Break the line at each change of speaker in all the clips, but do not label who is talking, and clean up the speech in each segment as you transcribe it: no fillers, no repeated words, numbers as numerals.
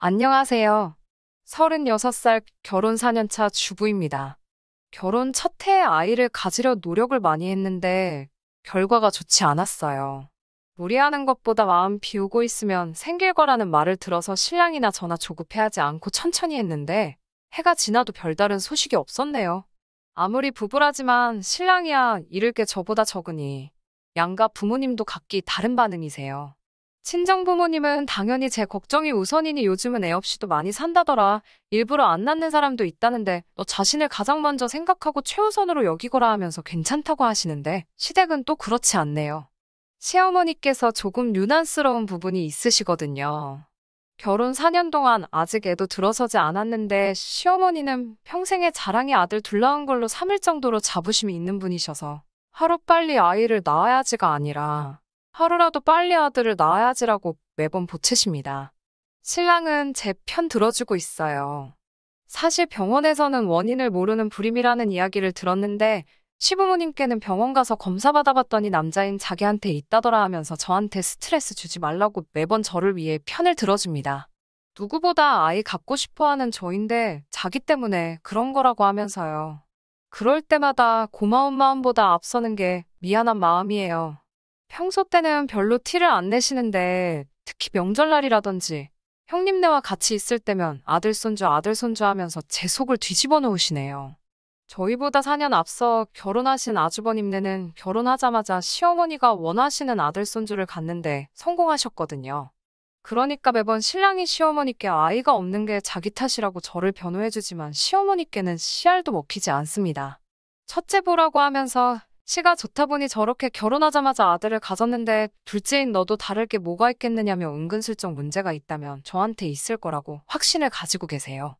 안녕하세요. 36살 결혼 4년차 주부입니다. 결혼 첫 해에 아이를 가지려 노력을 많이 했는데 결과가 좋지 않았어요. 무리하는 것보다 마음 비우고 있으면 생길 거라는 말을 들어서 신랑이나 저나 조급해하지 않고 천천히 했는데 해가 지나도 별다른 소식이 없었네요. 아무리 부부라지만 신랑이야 잃을 게 저보다 적으니 양가 부모님도 각기 다른 반응이세요. 친정 부모님은 당연히 제 걱정이 우선이니 요즘은 애 없이도 많이 산다더라. 일부러 안 낳는 사람도 있다는데 너 자신을 가장 먼저 생각하고 최우선으로 여기거라 하면서 괜찮다고 하시는데 시댁은 또 그렇지 않네요. 시어머니께서 조금 유난스러운 부분이 있으시거든요. 결혼 4년 동안 아직 애도 들어서지 않았는데 시어머니는 평생의 자랑이 아들 둘 낳은 걸로 삼을 정도로 자부심이 있는 분이셔서 하루빨리 아이를 낳아야지가 아니라 하루라도 빨리 아들을 낳아야지라고 매번 보채십니다. 신랑은 제 편 들어주고 있어요. 사실 병원에서는 원인을 모르는 불임이라는 이야기를 들었는데 시부모님께는 병원 가서 검사 받아봤더니 남자인 자기한테 있다더라 하면서 저한테 스트레스 주지 말라고 매번 저를 위해 편을 들어줍니다. 누구보다 아이 갖고 싶어하는 저인데 자기 때문에 그런 거라고 하면서요. 그럴 때마다 고마운 마음보다 앞서는 게 미안한 마음이에요. 평소 때는 별로 티를 안 내시는데 특히 명절날이라든지 형님네와 같이 있을 때면 아들 손주 하면서 제 속을 뒤집어 놓으시네요. 저희보다 4년 앞서 결혼하신 아주버님네는 결혼하자마자 시어머니가 원하시는 아들 손주를 갖는데 성공하셨거든요. 그러니까 매번 신랑이 시어머니께 아이가 없는 게 자기 탓이라고 저를 변호해주지만 시어머니께는 씨알도 먹히지 않습니다. 첫째 보라고 하면서 시가 좋다 보니 저렇게 결혼하자마자 아들을 가졌는데 둘째인 너도 다를 게 뭐가 있겠느냐며 은근슬쩍 문제가 있다면 저한테 있을 거라고 확신을 가지고 계세요.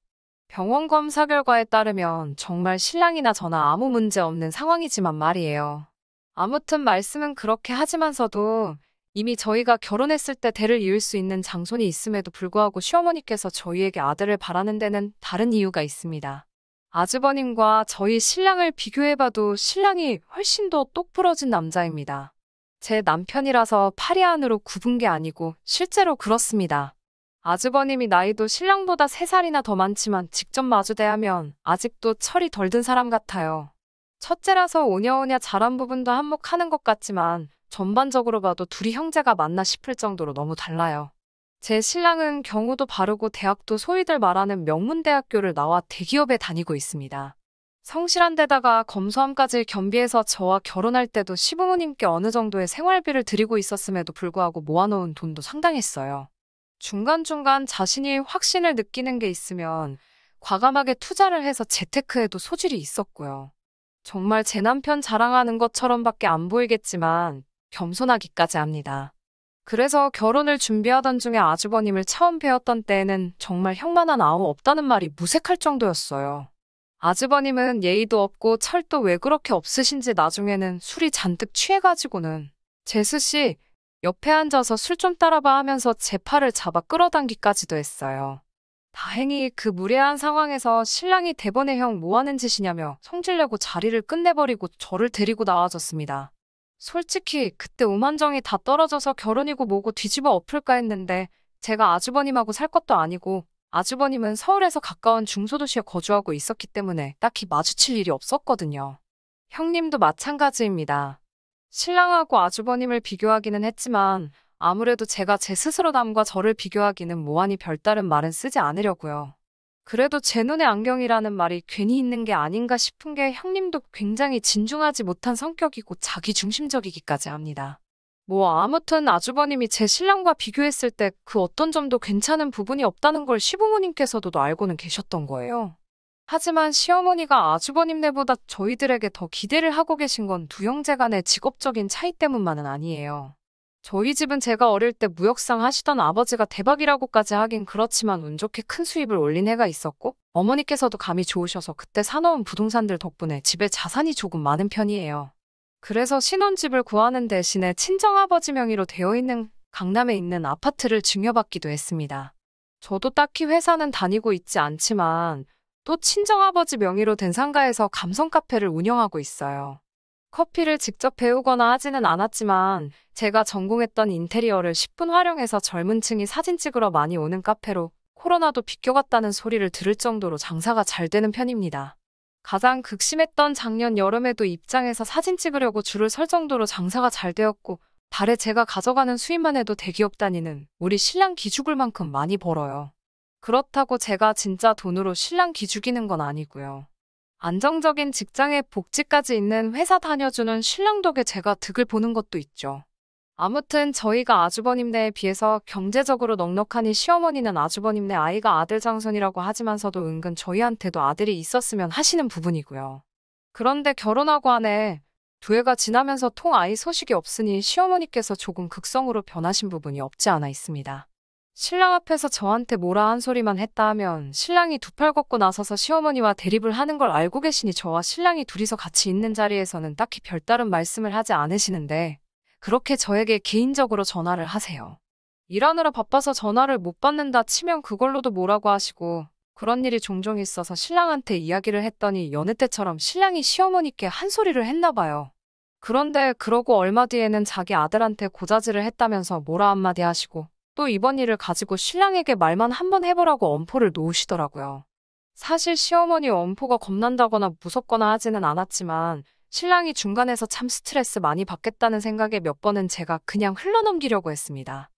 병원 검사 결과에 따르면 정말 신랑이나 저나 아무 문제 없는 상황이지만 말이에요. 아무튼 말씀은 그렇게 하지만서도 이미 저희가 결혼했을 때 대를 이을 수 있는 장손이 있음에도 불구하고 시어머니께서 저희에게 아들을 바라는 데는 다른 이유가 있습니다. 아주버님과 저희 신랑을 비교해봐도 신랑이 훨씬 더 똑부러진 남자입니다. 제 남편이라서 파리안으로 굽은 게 아니고 실제로 그렇습니다. 아주버님이 나이도 신랑보다 3살이나 더 많지만 직접 마주 대하면 아직도 철이 덜 든 사람 같아요. 첫째라서 오냐오냐 잘한 부분도 한몫하는 것 같지만 전반적으로 봐도 둘이 형제가 맞나 싶을 정도로 너무 달라요. 제 신랑은 경우도 바르고 대학도 소위들 말하는 명문대학교를 나와 대기업에 다니고 있습니다. 성실한 데다가 검소함까지 겸비해서 저와 결혼할 때도 시부모님께 어느 정도의 생활비를 드리고 있었음에도 불구하고 모아놓은 돈도 상당했어요. 중간중간 자신이 확신을 느끼는 게 있으면 과감하게 투자를 해서 재테크에도 소질이 있었고요. 정말 제 남편 자랑하는 것처럼밖에 안 보이겠지만 겸손하기까지 합니다. 그래서 결혼을 준비하던 중에 아주버님을 처음 뵈었던 때에는 정말 형만한 아우 없다는 말이 무색할 정도였어요. 아주버님은 예의도 없고 철도 왜 그렇게 없으신지 나중에는 술이 잔뜩 취해가지고는 재수씨 옆에 앉아서 술 좀 따라봐 하면서 제 팔을 잡아 끌어당기까지도 했어요. 다행히 그 무례한 상황에서 신랑이 대번에 형 뭐하는 짓이냐며 성질내고 자리를 끝내버리고 저를 데리고 나와줬습니다. 솔직히 그때 오만정이 다 떨어져서 결혼이고 뭐고 뒤집어 엎을까 했는데 제가 아주버님하고 살 것도 아니고 아주버님은 서울에서 가까운 중소도시에 거주하고 있었기 때문에 딱히 마주칠 일이 없었거든요. 형님도 마찬가지입니다. 신랑하고 아주버님을 비교하기는 했지만 아무래도 제가 제 스스로 남과 저를 비교하기는 뭐하니 별다른 말은 쓰지 않으려고요. 그래도 제 눈에 안경이라는 말이 괜히 있는 게 아닌가 싶은 게 형님도 굉장히 진중하지 못한 성격이고 자기중심적이기까지 합니다. 뭐 아무튼 아주버님이 제 신랑과 비교했을 때 그 어떤 점도 괜찮은 부분이 없다는 걸 시부모님께서도 알고는 계셨던 거예요. 하지만 시어머니가 아주버님네보다 저희들에게 더 기대를 하고 계신 건 두 형제 간의 직업적인 차이 때문만은 아니에요. 저희 집은 제가 어릴 때 무역상 하시던 아버지가 대박이라고까지 하긴 그렇지만 운 좋게 큰 수입을 올린 해가 있었고 어머니께서도 감이 좋으셔서 그때 사놓은 부동산들 덕분에 집에 자산이 조금 많은 편이에요. 그래서 신혼집을 구하는 대신에 친정아버지 명의로 되어 있는 강남에 있는 아파트를 증여받기도 했습니다. 저도 딱히 회사는 다니고 있지 않지만 또 친정아버지 명의로 된 상가에서 감성 카페를 운영하고 있어요. 커피를 직접 배우거나 하지는 않았지만 제가 전공했던 인테리어를 10분 활용해서 젊은 층이 사진 찍으러 많이 오는 카페로 코로나도 비껴갔다는 소리를 들을 정도로 장사가 잘 되는 편입니다. 가장 극심했던 작년 여름에도 입장에서 사진 찍으려고 줄을 설 정도로 장사가 잘 되었고, 달에 제가 가져가는 수입만 해도 대기업 다니는 우리 신랑 기죽을 만큼 많이 벌어요. 그렇다고 제가 진짜 돈으로 신랑 기죽이는 건 아니고요. 안정적인 직장에 복지까지 있는 회사 다녀주는 신랑 덕에 제가 득을 보는 것도 있죠. 아무튼 저희가 아주버님네에 비해서 경제적으로 넉넉하니 시어머니는 아주버님네 아이가 아들 장손이라고 하지만서도 은근 저희한테도 아들이 있었으면 하시는 부분이고요. 그런데 결혼하고 한 해, 두 해가 지나면서 통 아이 소식이 없으니 시어머니께서 조금 극성으로 변하신 부분이 없지 않아 있습니다. 신랑 앞에서 저한테 뭐라 한 소리만 했다 하면 신랑이 두 팔 걷고 나서서 시어머니와 대립을 하는 걸 알고 계시니 저와 신랑이 둘이서 같이 있는 자리에서는 딱히 별다른 말씀을 하지 않으시는데 그렇게 저에게 개인적으로 전화를 하세요. 일하느라 바빠서 전화를 못 받는다 치면 그걸로도 뭐라고 하시고 그런 일이 종종 있어서 신랑한테 이야기를 했더니 여느 때처럼 신랑이 시어머니께 한 소리를 했나 봐요. 그런데 그러고 얼마 뒤에는 자기 아들한테 고자질을 했다면서 뭐라 한마디 하시고 또 이번 일을 가지고 신랑에게 말만 한번 해보라고 엄포를 놓으시더라고요. 사실 시어머니 엄포가 겁난다거나 무섭거나 하지는 않았지만 신랑이 중간에서 참 스트레스 많이 받겠다는 생각에 몇 번은 제가 그냥 흘러넘기려고 했습니다.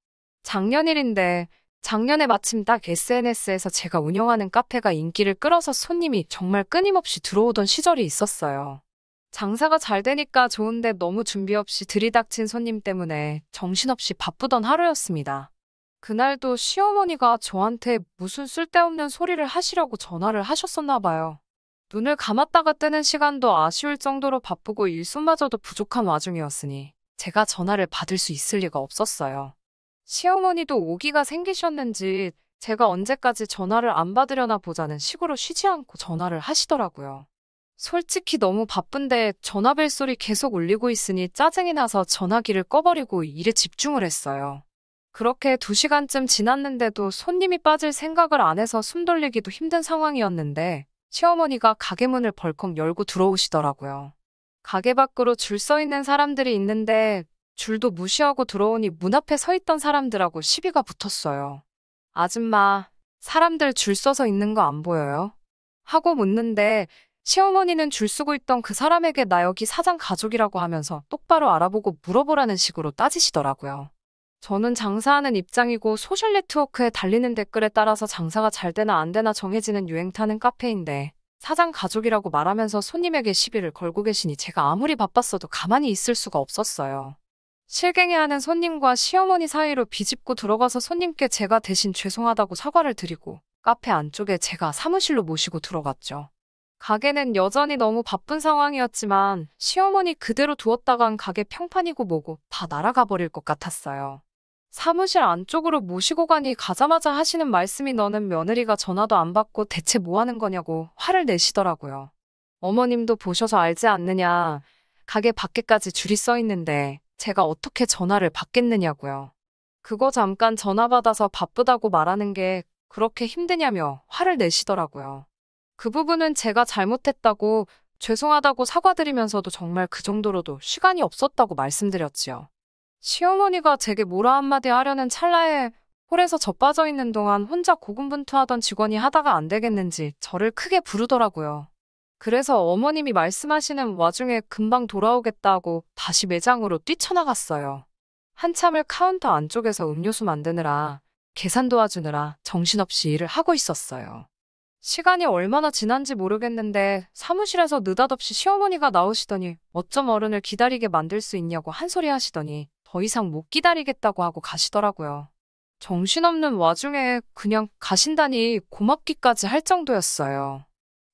작년 일인데 작년에 마침 딱 SNS에서 제가 운영하는 카페가 인기를 끌어서 손님이 정말 끊임없이 들어오던 시절이 있었어요. 장사가 잘 되니까 좋은데 너무 준비 없이 들이닥친 손님 때문에 정신없이 바쁘던 하루였습니다. 그날도 시어머니가 저한테 무슨 쓸데없는 소리를 하시려고 전화를 하셨었나 봐요. 눈을 감았다가 뜨는 시간도 아쉬울 정도로 바쁘고 일손마저도 부족한 와중이었으니 제가 전화를 받을 수 있을 리가 없었어요. 시어머니도 오기가 생기셨는지 제가 언제까지 전화를 안 받으려나 보자는 식으로 쉬지 않고 전화를 하시더라고요. 솔직히 너무 바쁜데 전화 벨소리 계속 울리고 있으니 짜증이 나서 전화기를 꺼버리고 일에 집중을 했어요. 그렇게 2시간쯤 지났는데도 손님이 빠질 생각을 안 해서 숨 돌리기도 힘든 상황이었는데 시어머니가 가게 문을 벌컥 열고 들어오시더라고요. 가게 밖으로 줄 서 있는 사람들이 있는데 줄도 무시하고 들어오니 문 앞에 서 있던 사람들하고 시비가 붙었어요. 아줌마, 사람들 줄 서서 있는 거 안 보여요? 하고 묻는데 시어머니는 줄 서고 있던 그 사람에게 나 여기 사장 가족이라고 하면서 똑바로 알아보고 물어보라는 식으로 따지시더라고요. 저는 장사하는 입장이고 소셜 네트워크에 달리는 댓글에 따라서 장사가 잘 되나 안 되나 정해지는 유행 타는 카페인데 사장 가족이라고 말하면서 손님에게 시비를 걸고 계시니 제가 아무리 바빴어도 가만히 있을 수가 없었어요. 실갱이하는 손님과 시어머니 사이로 비집고 들어가서 손님께 제가 대신 죄송하다고 사과를 드리고 카페 안쪽에 제가 사무실로 모시고 들어갔죠. 가게는 여전히 너무 바쁜 상황이었지만 시어머니 그대로 두었다간 가게 평판이고 뭐고 다 날아가 버릴 것 같았어요. 사무실 안쪽으로 모시고 가니 가자마자 하시는 말씀이 너는 며느리가 전화도 안 받고 대체 뭐 하는 거냐고 화를 내시더라고요. 어머님도 보셔서 알지 않느냐. 가게 밖에까지 줄이 서 있는데 제가 어떻게 전화를 받겠느냐고요. 그거 잠깐 전화 받아서 바쁘다고 말하는 게 그렇게 힘드냐며 화를 내시더라고요. 그 부분은 제가 잘못했다고 죄송하다고 사과드리면서도 정말 그 정도로도 시간이 없었다고 말씀드렸지요. 시어머니가 제게 뭐라 한마디 하려는 찰나에 홀에서 저 빠져 있는 동안 혼자 고군분투하던 직원이 하다가 안 되겠는지 저를 크게 부르더라고요. 그래서 어머님이 말씀하시는 와중에 금방 돌아오겠다고 다시 매장으로 뛰쳐나갔어요. 한참을 카운터 안쪽에서 음료수 만드느라 계산 도와주느라 정신없이 일을 하고 있었어요. 시간이 얼마나 지난지 모르겠는데 사무실에서 느닷없이 시어머니가 나오시더니 어쩜 어른을 기다리게 만들 수 있냐고 한 소리 하시더니 더 이상 못 기다리겠다고 하고 가시더라고요. 정신없는 와중에 그냥 가신다니 고맙기까지 할 정도였어요.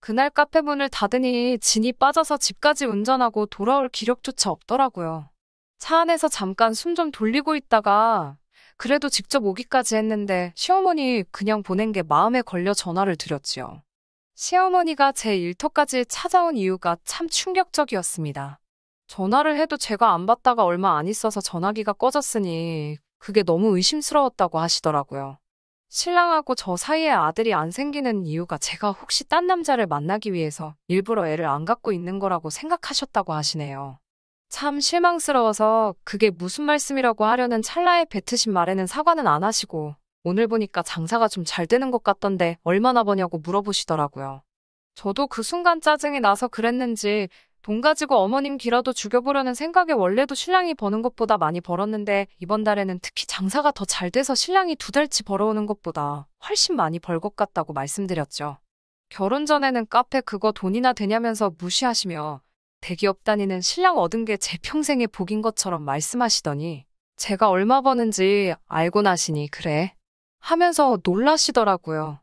그날 카페 문을 닫으니 진이 빠져서 집까지 운전하고 돌아올 기력조차 없더라고요. 차 안에서 잠깐 숨 좀 돌리고 있다가 그래도 직접 오기까지 했는데 시어머니 그냥 보낸 게 마음에 걸려 전화를 드렸지요. 시어머니가 제 일터까지 찾아온 이유가 참 충격적이었습니다. 전화를 해도 제가 안 받다가 얼마 안 있어서 전화기가 꺼졌으니 그게 너무 의심스러웠다고 하시더라고요. 신랑하고 저 사이에 아들이 안 생기는 이유가 제가 혹시 딴 남자를 만나기 위해서 일부러 애를 안 갖고 있는 거라고 생각하셨다고 하시네요. 참 실망스러워서 그게 무슨 말씀이라고 하려는 찰나에 뱉으신 말에는 사과는 안 하시고 오늘 보니까 장사가 좀 잘 되는 것 같던데 얼마나 버냐고 물어보시더라고요. 저도 그 순간 짜증이 나서 그랬는지 돈 가지고 어머님 기라도 죽여보려는 생각에 원래도 신랑이 버는 것보다 많이 벌었는데 이번 달에는 특히 장사가 더 잘 돼서 신랑이 2달치 벌어오는 것보다 훨씬 많이 벌 것 같다고 말씀드렸죠. 결혼 전에는 카페 그거 돈이나 되냐면서 무시하시며 대기업 다니는 신랑 얻은 게 제 평생의 복인 것처럼 말씀하시더니 제가 얼마 버는지 알고 나시니 그래 하면서 놀라시더라고요.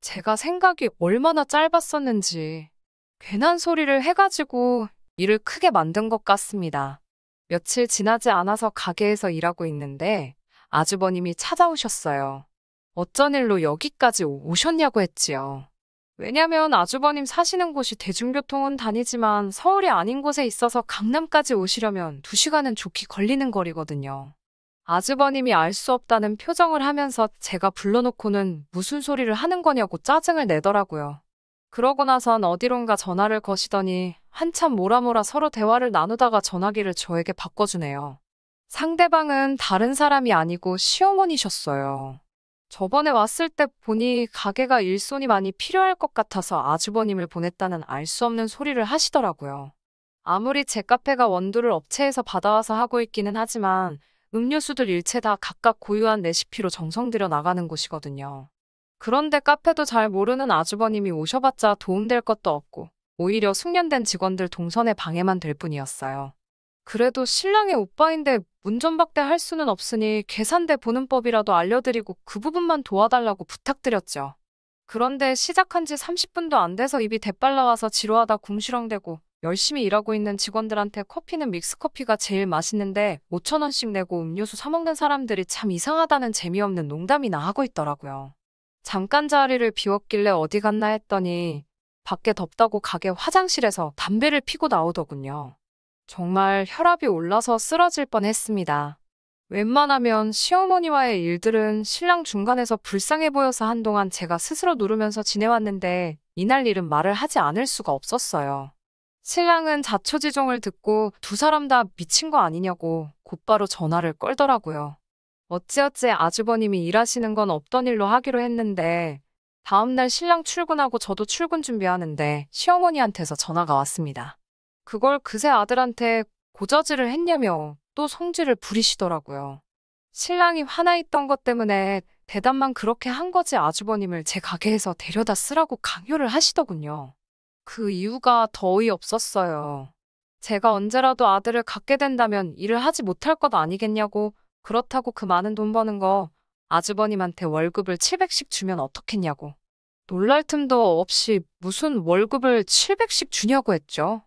제가 생각이 얼마나 짧았었는지 괜한 소리를 해가지고 일을 크게 만든 것 같습니다. 며칠 지나지 않아서 가게에서 일하고 있는데 아주버님이 찾아오셨어요. 어쩐 일로 여기까지 오셨냐고 했지요. 왜냐면 아주버님 사시는 곳이 대중교통은 다니지만 서울이 아닌 곳에 있어서 강남까지 오시려면 2시간은 좋게 걸리는 거리거든요. 아주버님이 알 수 없다는 표정을 하면서 제가 불러놓고는 무슨 소리를 하는 거냐고 짜증을 내더라고요. 그러고 나선 어디론가 전화를 거시더니 한참 뭐라 서로 대화를 나누다가 전화기를 저에게 바꿔주네요. 상대방은 다른 사람이 아니고 시어머니셨어요. 저번에 왔을 때 보니 가게가 일손이 많이 필요할 것 같아서 아주버님을 보냈다는 알 수 없는 소리를 하시더라고요. 아무리 제 카페가 원두를 업체에서 받아와서 하고 있기는 하지만 음료수들 일체 다 각각 고유한 레시피로 정성 들여 나가는 곳이거든요. 그런데 카페도 잘 모르는 아주버님이 오셔봤자 도움될 것도 없고 오히려 숙련된 직원들 동선에 방해만 될 뿐이었어요. 그래도 신랑의 오빠인데 문전박대 할 수는 없으니 계산대 보는 법이라도 알려드리고 그 부분만 도와달라고 부탁드렸죠. 그런데 시작한 지 30분도 안 돼서 입이 대빨 나와서 지루하다 궁시렁대고 열심히 일하고 있는 직원들한테 커피는 믹스커피가 제일 맛있는데 5,000원씩 내고 음료수 사 먹는 사람들이 참 이상하다는 재미없는 농담이나 하고 있더라고요. 잠깐 자리를 비웠길래 어디 갔나 했더니 밖에 덥다고 가게 화장실에서 담배를 피고 나오더군요. 정말 혈압이 올라서 쓰러질 뻔했습니다. 웬만하면 시어머니와의 일들은 신랑 중간에서 불쌍해 보여서 한동안 제가 스스로 누르면서 지내왔는데 이날 일은 말을 하지 않을 수가 없었어요. 신랑은 자초지종을 듣고 두 사람 다 미친 거 아니냐고 곧바로 전화를 걸더라고요. 어찌어찌 아주버님이 일하시는 건 없던 일로 하기로 했는데 다음날 신랑 출근하고 저도 출근 준비하는데 시어머니한테서 전화가 왔습니다. 그걸 그새 아들한테 고저지를 했냐며 또 성질을 부리시더라고요. 신랑이 화나 있던 것 때문에 대답만 그렇게 한 거지 아주버님을 제 가게에서 데려다 쓰라고 강요를 하시더군요. 그 이유가 더 어이없었어요. 제가 언제라도 아들을 갖게 된다면 일을 하지 못할 것 아니겠냐고 그렇다고 그 많은 돈 버는 거 아주버님한테 월급을 700씩 주면 어떻겠냐고. 놀랄 틈도 없이 무슨 월급을 700씩 주냐고 했죠.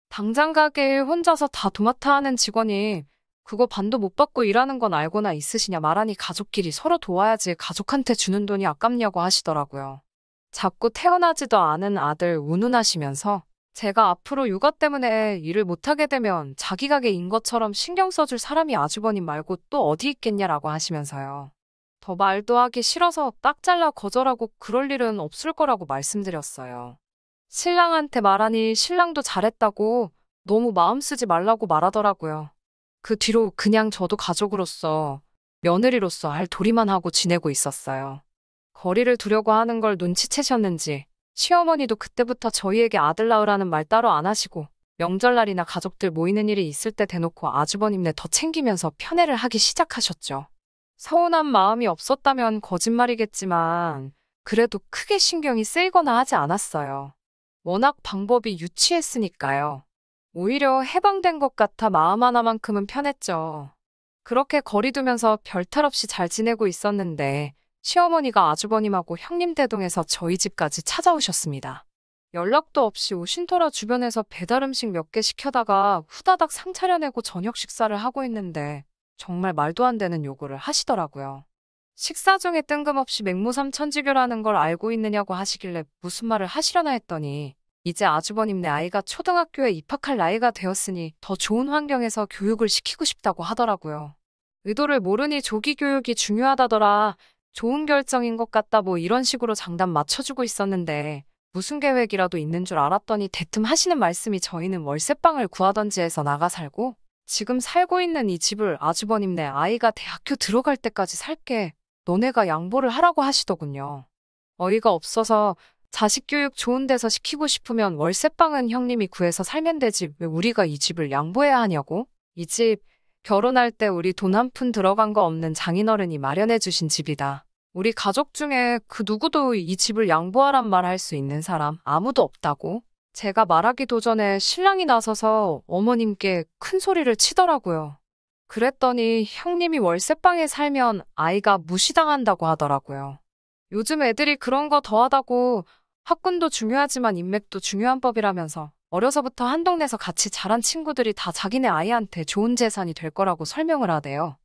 당장 가게에 혼자서 다 도맡아 하는 직원이 그거 반도 못 받고 일하는 건 알고나 있으시냐 말하니 가족끼리 서로 도와야지 가족한테 주는 돈이 아깝냐고 하시더라고요. 자꾸 태어나지도 않은 아들 운운하시면서 제가 앞으로 육아 때문에 일을 못하게 되면 자기 가게인 것처럼 신경 써줄 사람이 아주버님 말고 또 어디 있겠냐라고 하시면서요. 더 말도 하기 싫어서 딱 잘라 거절하고 그럴 일은 없을 거라고 말씀드렸어요. 신랑한테 말하니 신랑도 잘했다고 너무 마음 쓰지 말라고 말하더라고요. 그 뒤로 그냥 저도 가족으로서 며느리로서 할 도리만 하고 지내고 있었어요. 거리를 두려고 하는 걸 눈치채셨는지 시어머니도 그때부터 저희에게 아들 낳으라는 말 따로 안 하시고 명절날이나 가족들 모이는 일이 있을 때 대놓고 아주버님네 더 챙기면서 편애를 하기 시작하셨죠. 서운한 마음이 없었다면 거짓말이겠지만 그래도 크게 신경이 쓰이거나 하지 않았어요. 워낙 방법이 유치했으니까요. 오히려 해방된 것 같아 마음 하나만큼은 편했죠. 그렇게 거리 두면서 별탈 없이 잘 지내고 있었는데 시어머니가 아주버님하고 형님 대동해서 저희 집까지 찾아오셨습니다. 연락도 없이 오신 터라 주변에서 배달 음식 몇 개 시켜다가 후다닥 상 차려내고 저녁 식사를 하고 있는데 정말 말도 안 되는 요구를 하시더라고요. 식사 중에 뜬금없이 맹모삼천지교라는 걸 알고 있느냐고 하시길래 무슨 말을 하시려나 했더니 이제 아주버님네 아이가 초등학교에 입학할 나이가 되었으니 더 좋은 환경에서 교육을 시키고 싶다고 하더라고요. 의도를 모르니 조기 교육이 중요하다더라. 좋은 결정인 것 같다 뭐 이런 식으로 장단 맞춰주고 있었는데 무슨 계획이라도 있는 줄 알았더니 대뜸 하시는 말씀이 저희는 월세방을 구하던지 해서 나가 살고 지금 살고 있는 이 집을 아주버님네 아이가 대학교 들어갈 때까지 살게 너네가 양보를 하라고 하시더군요. 어이가 없어서 자식 교육 좋은 데서 시키고 싶으면 월세방은 형님이 구해서 살면 되지 왜 우리가 이 집을 양보해야 하냐고? 이 집 결혼할 때 우리 돈 한 푼 들어간 거 없는 장인어른이 마련해 주신 집이다. 우리 가족 중에 그 누구도 이 집을 양보하란 말 할 수 있는 사람 아무도 없다고? 제가 말하기도 전에 신랑이 나서서 어머님께 큰 소리를 치더라고요. 그랬더니 형님이 월세방에 살면 아이가 무시당한다고 하더라고요. 요즘 애들이 그런 거 더하다고 학군도 중요하지만 인맥도 중요한 법이라면서 어려서부터 한 동네에서 같이 자란 친구들이 다 자기네 아이한테 좋은 재산이 될 거라고 설명을 하대요.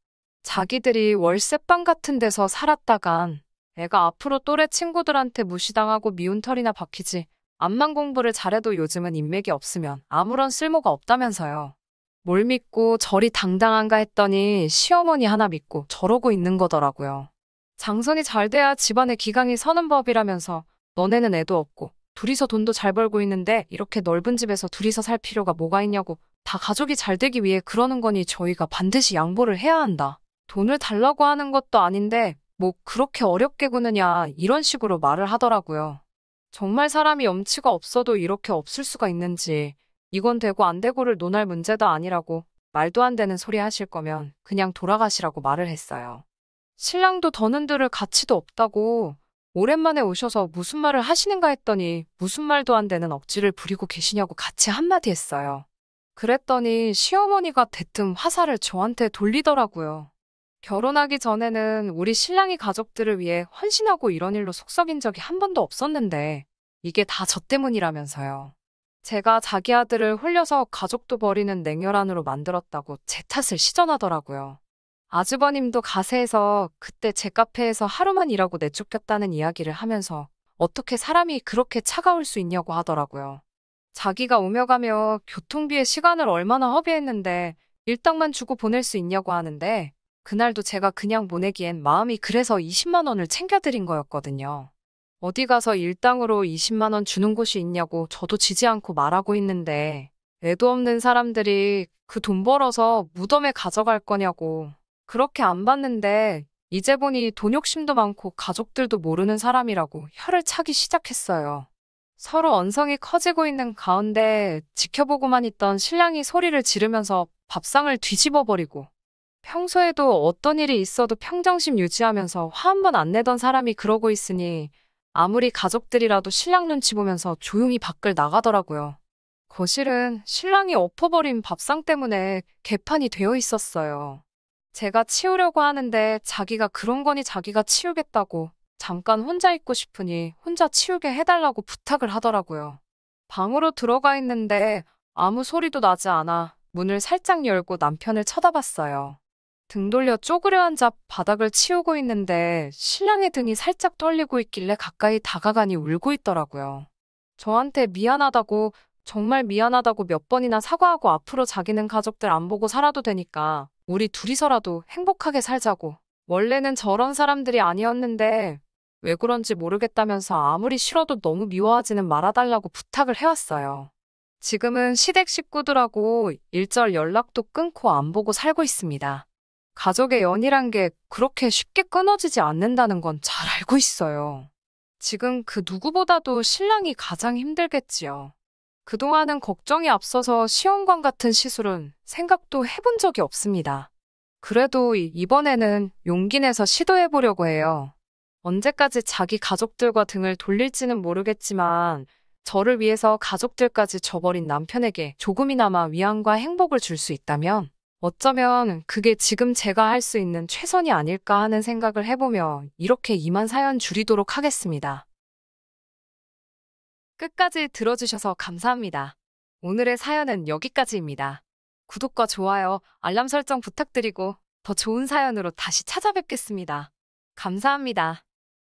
자기들이 월세방 같은 데서 살았다간 애가 앞으로 또래 친구들한테 무시당하고 미운 털이나 박히지 암만 공부를 잘해도 요즘은 인맥이 없으면 아무런 쓸모가 없다면서요. 뭘 믿고 저리 당당한가 했더니 시어머니 하나 믿고 저러고 있는 거더라고요. 장선이 잘 돼야 집안에 기강이 서는 법이라면서 너네는 애도 없고 둘이서 돈도 잘 벌고 있는데 이렇게 넓은 집에서 둘이서 살 필요가 뭐가 있냐고 다 가족이 잘 되기 위해 그러는 거니 저희가 반드시 양보를 해야 한다. 돈을 달라고 하는 것도 아닌데 뭐 그렇게 어렵게 구느냐 이런 식으로 말을 하더라고요. 정말 사람이 염치가 없어도 이렇게 없을 수가 있는지 이건 되고 안 되고를 논할 문제도 아니라고 말도 안 되는 소리 하실 거면 그냥 돌아가시라고 말을 했어요. 신랑도 더는 들을 가치도 없다고 오랜만에 오셔서 무슨 말을 하시는가 했더니 무슨 말도 안 되는 억지를 부리고 계시냐고 같이 한마디 했어요. 그랬더니 시어머니가 대뜸 화살을 저한테 돌리더라고요. 결혼하기 전에는 우리 신랑이 가족들을 위해 헌신하고 이런 일로 속 썩인 적이 한 번도 없었는데 이게 다 저 때문이라면서요. 제가 자기 아들을 홀려서 가족도 버리는 냉혈한으로 만들었다고 제 탓을 시전하더라고요. 아주버님도 가세해서 그때 제 카페에서 하루만 일하고 내쫓겼다는 이야기를 하면서 어떻게 사람이 그렇게 차가울 수 있냐고 하더라고요. 자기가 오며 가며 교통비에 시간을 얼마나 허비했는데 일당만 주고 보낼 수 있냐고 하는데 그날도 제가 그냥 보내기엔 마음이 그래서 20만 원을 챙겨드린 거였거든요. 어디 가서 일당으로 20만 원 주는 곳이 있냐고 저도 지지 않고 말하고 있는데 애도 없는 사람들이 그 돈 벌어서 무덤에 가져갈 거냐고 그렇게 안 받는데 이제 보니 돈 욕심도 많고 가족들도 모르는 사람이라고 혀를 차기 시작했어요. 서로 언성이 커지고 있는 가운데 지켜보고만 있던 신랑이 소리를 지르면서 밥상을 뒤집어 버리고 평소에도 어떤 일이 있어도 평정심 유지하면서 화 한 번 안 내던 사람이 그러고 있으니 아무리 가족들이라도 신랑 눈치 보면서 조용히 밖을 나가더라고요. 거실은 신랑이 엎어버린 밥상 때문에 개판이 되어 있었어요. 제가 치우려고 하는데 자기가 그런 거니 자기가 치우겠다고 잠깐 혼자 있고 싶으니 혼자 치우게 해달라고 부탁을 하더라고요. 방으로 들어가 있는데 아무 소리도 나지 않아 문을 살짝 열고 남편을 쳐다봤어요. 등 돌려 쪼그려 앉아 바닥을 치우고 있는데 신랑의 등이 살짝 떨리고 있길래 가까이 다가가니 울고 있더라고요. 저한테 미안하다고 정말 미안하다고 몇 번이나 사과하고 앞으로 자기는 가족들 안 보고 살아도 되니까 우리 둘이서라도 행복하게 살자고. 원래는 저런 사람들이 아니었는데 왜 그런지 모르겠다면서 아무리 싫어도 너무 미워하지는 말아달라고 부탁을 해왔어요. 지금은 시댁 식구들하고 일절 연락도 끊고 안 보고 살고 있습니다. 가족의 연이란 게 그렇게 쉽게 끊어지지 않는다는 건 잘 알고 있어요. 지금 그 누구보다도 신랑이 가장 힘들겠지요. 그동안은 걱정이 앞서서 시험관 같은 시술은 생각도 해본 적이 없습니다. 그래도 이번에는 용기 내서 시도해보려고 해요. 언제까지 자기 가족들과 등을 돌릴지는 모르겠지만 저를 위해서 가족들까지 저버린 남편에게 조금이나마 위안과 행복을 줄 수 있다면 어쩌면 그게 지금 제가 할 수 있는 최선이 아닐까 하는 생각을 해보며 이렇게 이만 사연 줄이도록 하겠습니다. 끝까지 들어주셔서 감사합니다. 오늘의 사연은 여기까지입니다. 구독과 좋아요, 알람 설정 부탁드리고 더 좋은 사연으로 다시 찾아뵙겠습니다. 감사합니다.